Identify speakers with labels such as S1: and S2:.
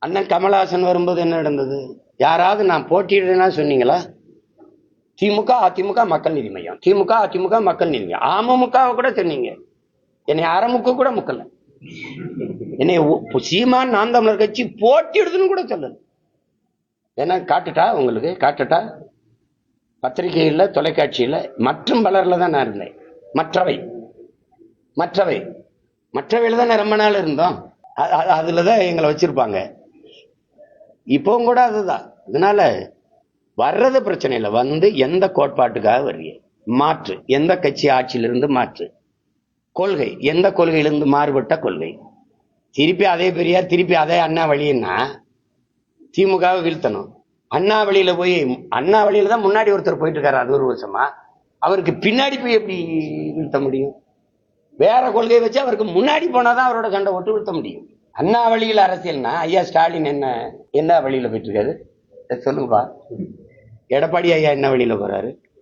S1: அண்ணன் கமலஹாசன் வரும்போது என்ன நடந்தது? யாராவது நான் போட்டியிடுறேன்னா சொன்னீங்களா? திமுக அதிமுக மக்கள் நீதி மையம், திமுக அதிமுக மக்கள் நீதி மையம், அமமுகவை கூட சொன்னீங்க. என்னை அறமுக கூட முக்கல. என்னை சீமான் நாம் தமிழர் கட்சி போட்டியிடுதுன்னு கூட சொல்லல. ஏன்னா காட்டுட்டா உங்களுக்கு, காட்டுட்டா பத்திரிகையில் தொலைக்காட்சியில் மற்றும் பலர்ல தான் நான் இருந்தேன். மற்றவையில தான் ரொம்ப நாள் இருந்தோம். அதுலதான் எங்களை வச்சிருப்பாங்க. இப்பவும் கூட அதுதான். அதனால வர்றது பிரச்சனை இல்லை. வந்து எந்த கோட்பாட்டுக்காக வர்றீங்க? மாற்று. எந்த கட்சி ஆட்சியிலிருந்து மாற்று கொள்கை, எந்த கொள்கையிலிருந்து மாறுபட்ட கொள்கை? திருப்பி அதே பெரியார், திருப்பி அதே அண்ணா வழின்னா திமுகவை வீழ்த்தணும். அண்ணா வழியில போய், அண்ணா வழியில தான் முன்னாடி ஒருத்தர் போயிட்டு இருக்காரு 60 வருஷமா. அவருக்கு பின்னாடி போய் எப்படி வீழ்த்த முடியும்? வேற கொள்கையை வச்சு அவருக்கு முன்னாடி போனாதான் அவரோட சண்டை ஓட்டு வீழ்த்த முடியும். அண்ணா வழியில் அரசியல்னா ஐயா ஸ்டாலின் என்ன வழியில போயிட்டு இருக்காரு சொல்லுங்கப்பா. எடப்பாடி ஐயா என்ன வழியில போறாரு?